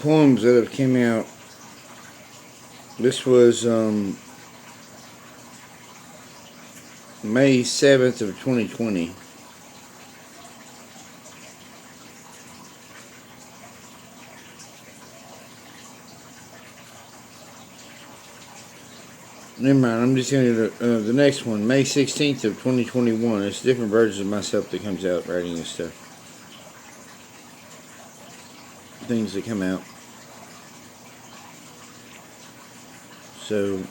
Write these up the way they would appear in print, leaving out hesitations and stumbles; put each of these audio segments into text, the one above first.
poems that have came out. This was May 7th of 2020. Never mind, I'm just going to the next one, May 16th of 2021. It's different versions of myself that comes out writing this stuff. Things that come out. So,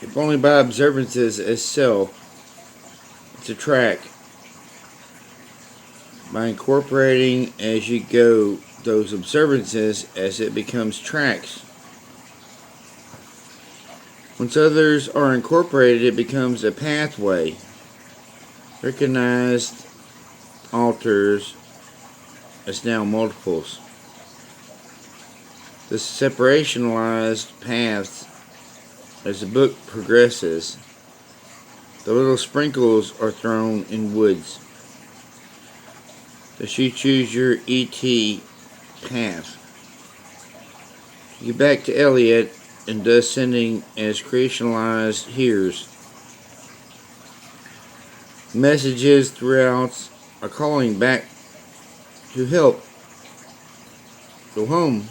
if only by observances as self, it's a track. By incorporating as you go those observances as it becomes tracks. Once others are incorporated, it becomes a pathway. Recognized alters as now multiples. The separationalized paths as the book progresses. The little sprinkles are thrown in woods. Thus you choose your ET path. You get back to Elliot and does sending as creationalized hears. Messages throughout are calling back to help. Go home.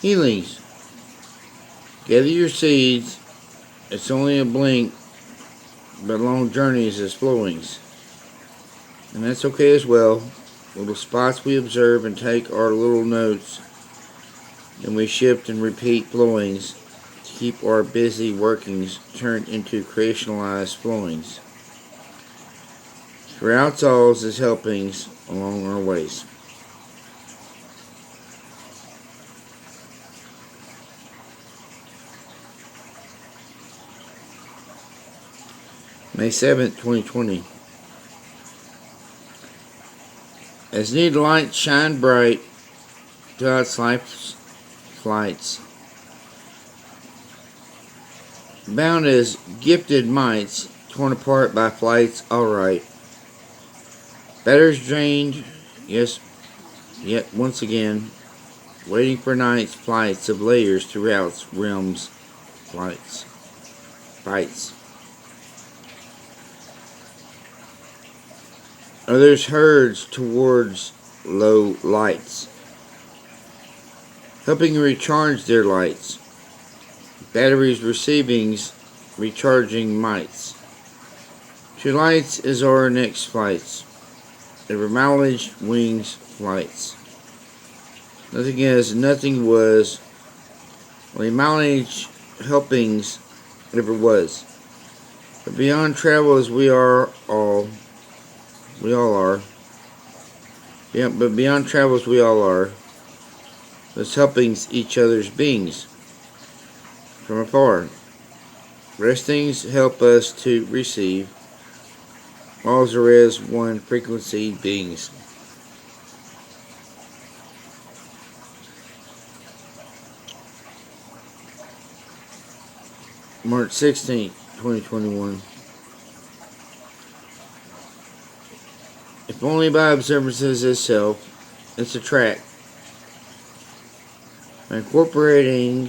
Healings. Gather your seeds. It's only a blink, but long journeys as flowings. And that's okay as well. Little spots we observe and take our little notes. And we shift and repeat flowings to keep our busy workings turned into creationalized flowings. Throughout alls is helpings along our ways. May 7th, 2020. As need light shine bright throughout life's flights, bound as gifted mites, torn apart by flights alright. Batters drained, yes, yet once again, waiting for night's flights of layers throughout realms, flights, fights. Others herds towards low lights, helping recharge their lights. Batteries receivings, recharging mites. To lights is our next flights. Ever mileage wings flights. Nothing is, nothing was. Only mileage helpings ever was. But beyond travel as we all are. But beyond travels we all are. Thus helpings each other's beings from afar. Restings help us to receive. All there is one frequency beings. March 16th, 2021. If only by observances itself, it's a track. By incorporating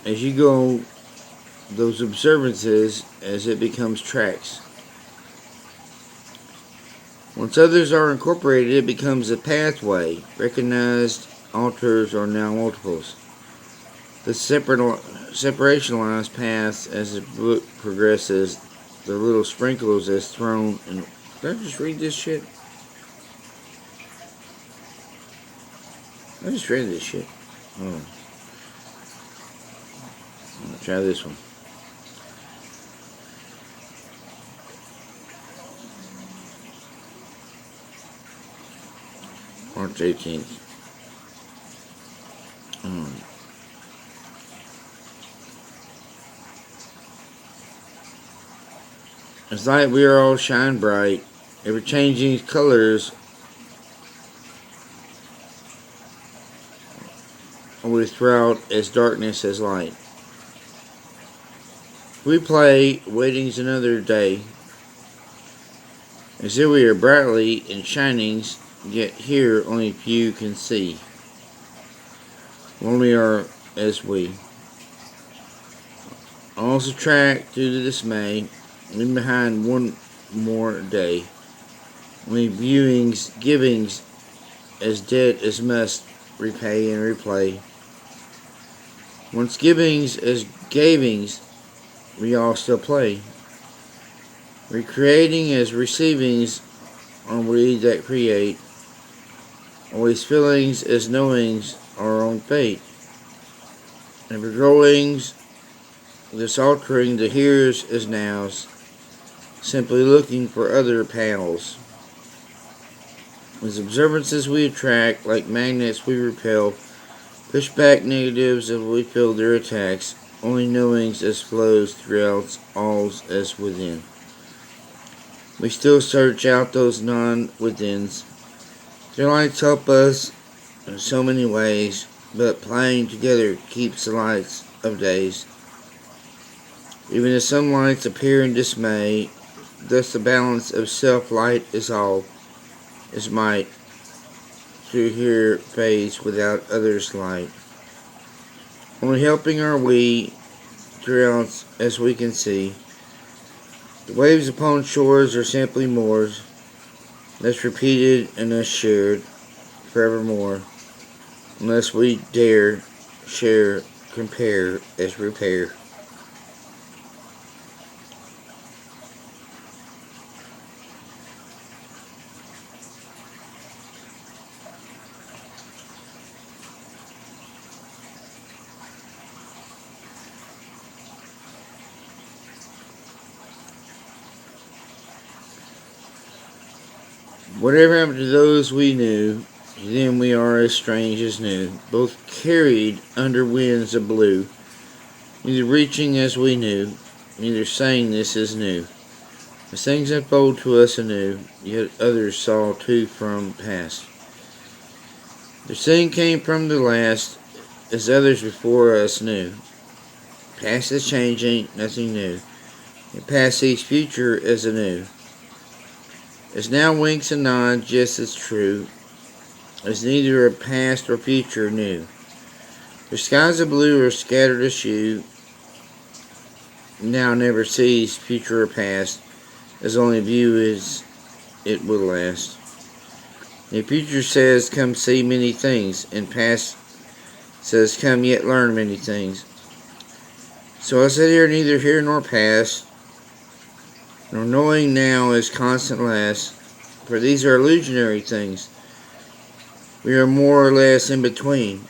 as you go those observances as it becomes tracks. Once others are incorporated, it becomes a pathway. Recognized alters are now multiples. The separationalized paths as the book progresses, the little sprinkles is thrown in. Did I just read this shit? I just read this shit. Oh. I'm gonna try this one. March 18th. As light we are all shine bright, ever changing colors we throughout as darkness as light. We play, waiting's another day, as if we are brightly and shinings yet here only few can see. Only are as we. All subtract due to dismay, leave behind one more day. Only viewings, givings, as debt as must repay and replay. Once givings as gavings, we all still play. Recreating as receivings are we that create. Always feelings as knowings our own fate. Never growings, this altering the here's as nows, simply looking for other pals. As observances we attract, like magnets we repel, push back negatives as we feel their attacks, only knowings as flows throughout alls as within. We still search out those non-withins. Their lights help us in so many ways, but playing together keeps the lights of days. Even as some lights appear in dismay, thus the balance of self-light is all, is might, through here fades without others' light. Only helping are we throughout as we can see. The waves upon shores are simply moors, thus repeated and thus shared forevermore, unless we dare share, compare as repair. Whatever happened to those we knew, to them we are as strange as new, both carried under winds of blue, neither reaching as we knew, neither saying this is new. As things unfold to us anew, yet others saw too from past. Their seeing came from the last, as others before us knew. Past is changing, nothing new, and past sees future as anew. As now winks and nods just as true, as neither of past or future knew. The skies of blue are scattered as you, now never sees future or past, as only view is it will last. The future says, come see many things, and past says, come yet learn many things. So I sit here neither here nor past, nor knowing now is constant last, for these are illusionary things. We are more or less in between.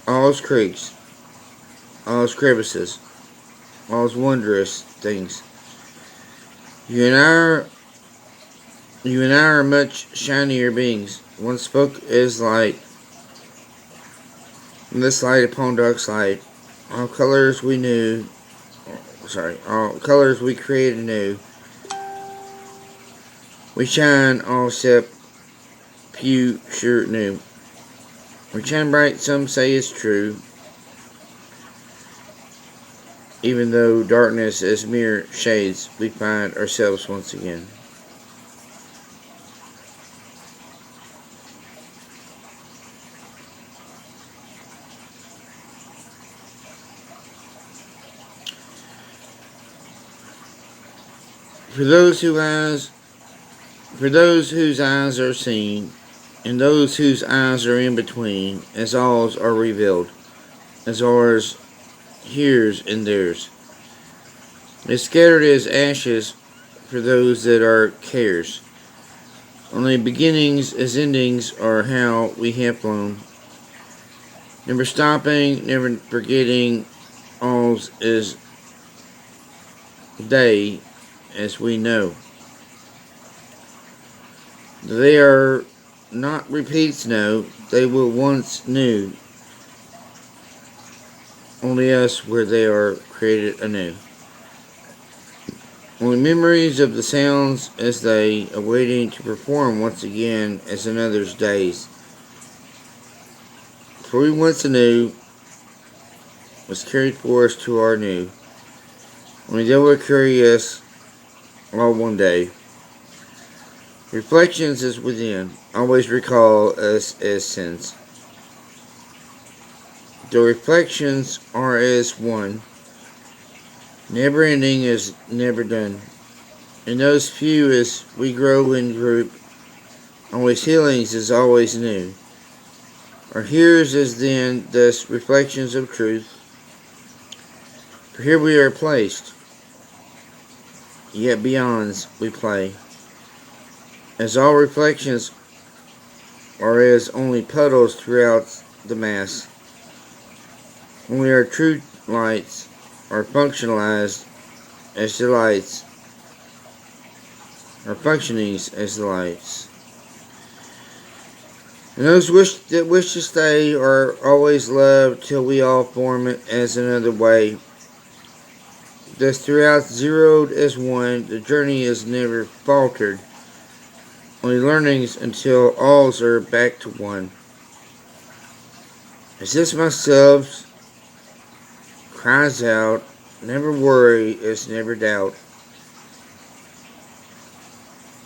All's creeks, all's crevices, all's wondrous things. You and I are much shinier beings. One spoke as light, and this light upon dark light. All colors we knew, all colors we created anew. We shine all except few sure new. We shine bright, some say is true, even though darkness is mere shades, we find ourselves once again. For those whose eyes are seen, and those whose eyes are in between, as alls are revealed, as ours, here's, and theirs. As scattered as ashes for those that are cares. Only beginnings as endings are how we have flown. Never stopping, never forgetting, all's is they as we know. They are not repeats, no, they were once new. Only us where they are created anew. Only memories of the sounds as they awaiting to perform once again as another's days. For we once anew was carried for us to our new. Only they will carry us all one day. Reflections is within. Always recall us as sense. The reflections are as one. Never ending is never done. In those few as we grow in group, always healings is always new. Our hearers is then thus reflections of truth. For here we are placed, yet beyonds we play. As all reflections are as only puddles throughout the mass. Only our true lights are functionalized as the lights, or functionings as the lights. And those that wish to stay are always loved till we all form it as another way. Thus throughout zeroed as one, the journey is never faltered. Only learnings until alls are back to one. As this myself cries out, never worry is never doubt.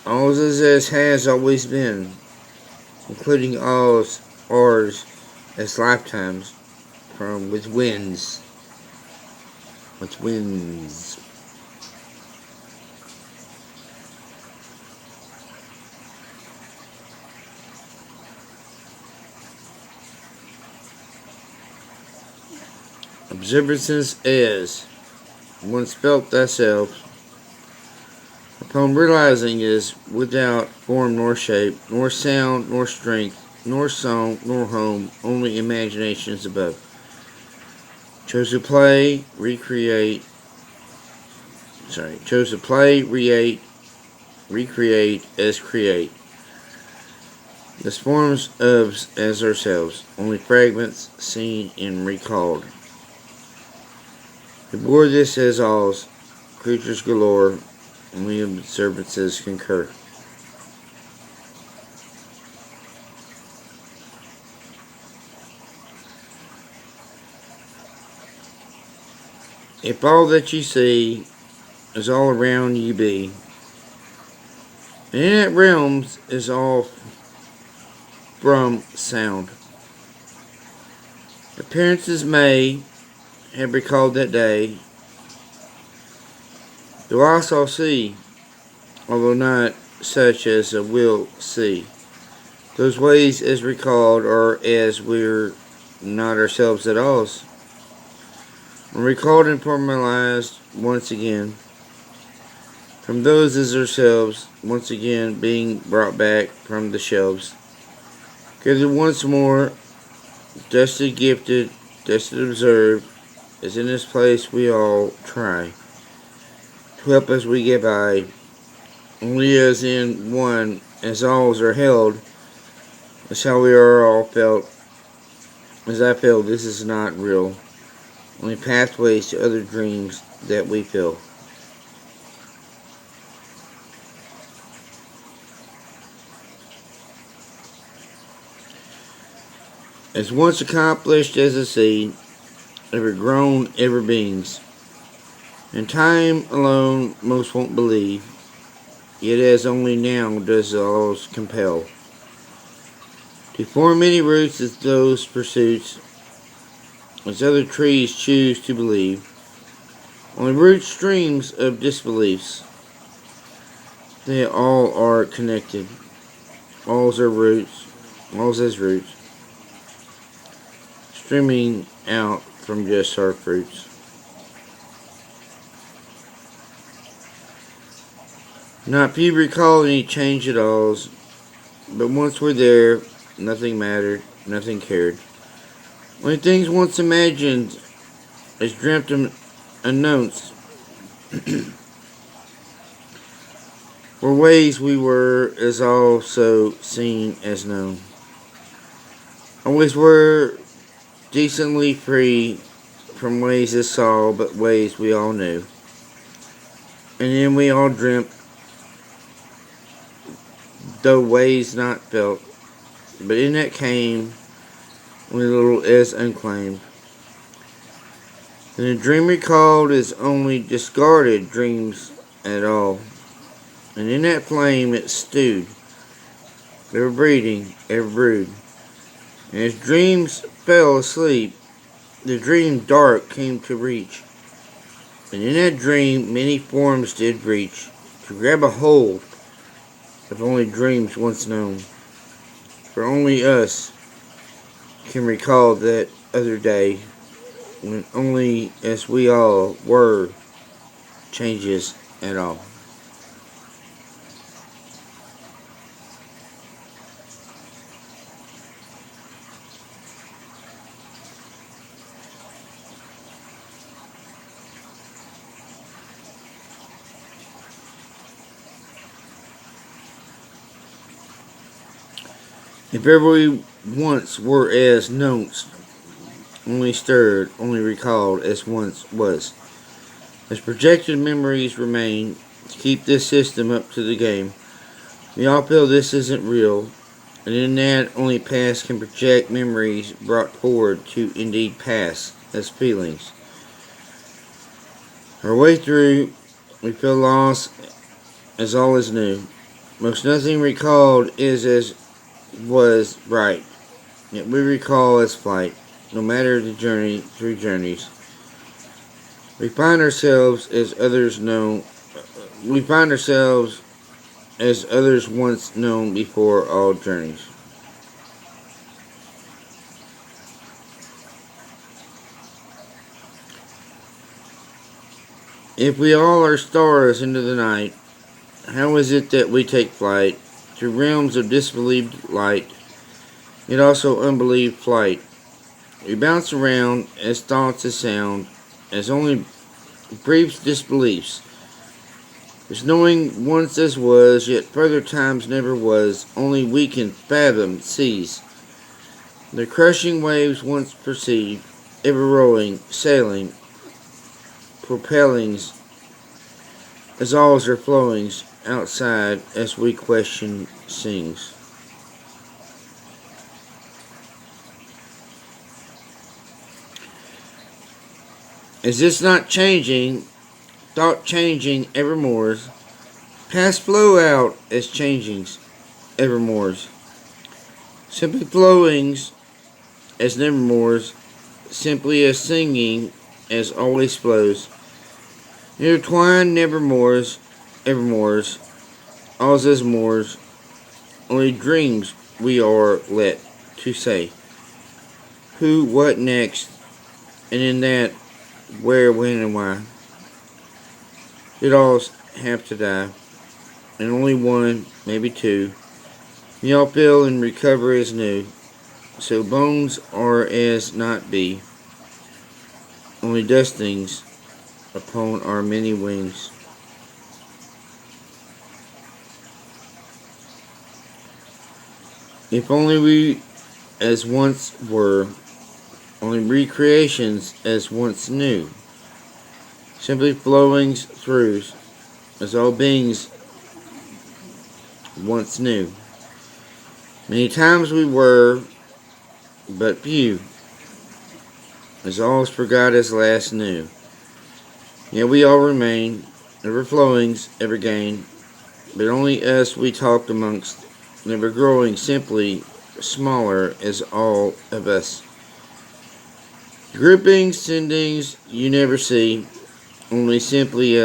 Alls is as has always been, including alls ours as lifetimes from with winds. With winds. Observances as once felt thyself, upon realizing is without form nor shape, nor sound nor strength, nor song nor home, only imaginations above. Chose to play, recreate as create. This forms of as ourselves, only fragments seen and recalled. We bore this as alls, creatures galore, only observances concur. If all that you see is all around you be, and in that realms is all from sound. Appearances may have recalled that day, though I shall see, although not such as a will see. Those ways as recalled are as we're not ourselves at all. When recalled and formalized once again, from those as ourselves, once again being brought back from the shelves, gathered once more, dusted gifted, dusted observed, as in this place we all try to help as we get by, only as in one, as alls are held, as how we are all felt, as I feel this is not real, only pathways to other dreams that we feel. As once accomplished as a seed, ever grown, ever beings. In time alone most won't believe, yet as only now does the laws compel. To form many roots as those pursuits, as other trees choose to believe, only root streams of disbeliefs. They all are connected. Alls are roots, alls as roots, streaming out from just our fruits. Not few recall any change at all, but once we're there, nothing mattered, nothing cared. Only things once imagined, as dreamt unknowns, were ways we were as also seen as known. Always were decently free from ways as saw, but ways we all knew. And then we all dreamt, though ways not felt, but in that came only little as unclaimed. And the dream recalled is only discarded dreams at all. and in that flame it stewed, ever breeding, ever brood. And as dreams fell asleep, the dream dark came to reach, and in that dream many forms did reach, to grab a hold of only dreams once known. For only us can recall that other day, when only as we all were changes at all. If ever we once were as notes, only stirred, only recalled as once was, as projected memories remain to keep this system up to the game, we all feel this isn't real, and in that only past can project memories brought forward to indeed pass as feelings. Our way through, we feel lost as all is new. Most nothing recalled is as was right, yet we recall as flight, no matter the journey through journeys. We find ourselves as others know. We find ourselves as others once known before all journeys. If we all are stars into the night, how is it that we take flight through realms of disbelieved light, yet also unbelieved flight? We bounce around as thoughts as sound, as only brief disbeliefs. As knowing once as was, yet further times never was, only we can fathom, seize. The crushing waves once perceived, ever rolling, sailing, propellings, as all their flowings outside as we question sings. Is this not changing, thought changing evermores, past flow out as changings evermores, simply flowings as nevermores, simply as singing as always flows, intertwined nevermores, evermores, alls as mores, only dreams we are let to say, who, what next, and in that, where, when, and why. It all have to die, and only one, maybe two, we all feel and recover as new, so bones are as not be, only dustings upon our many wings. If only we as once were, only recreations as once new, simply flowings throughs, as all beings once knew. Many times we were, but few, as all's forgot as last knew. Yet we all remain, ever flowings, ever gain, but only us we talked amongst, never growing, simply smaller as all of us. Groupings, sendings, you never see, only simply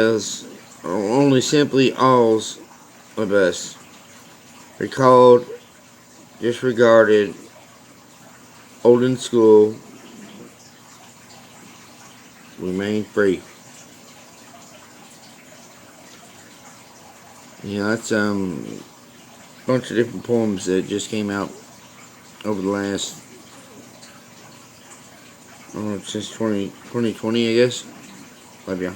alls of us. Recalled, disregarded, old in school, remain free. That's a bunch of different poems that just came out over the last, since 2020, I guess. Love y'all.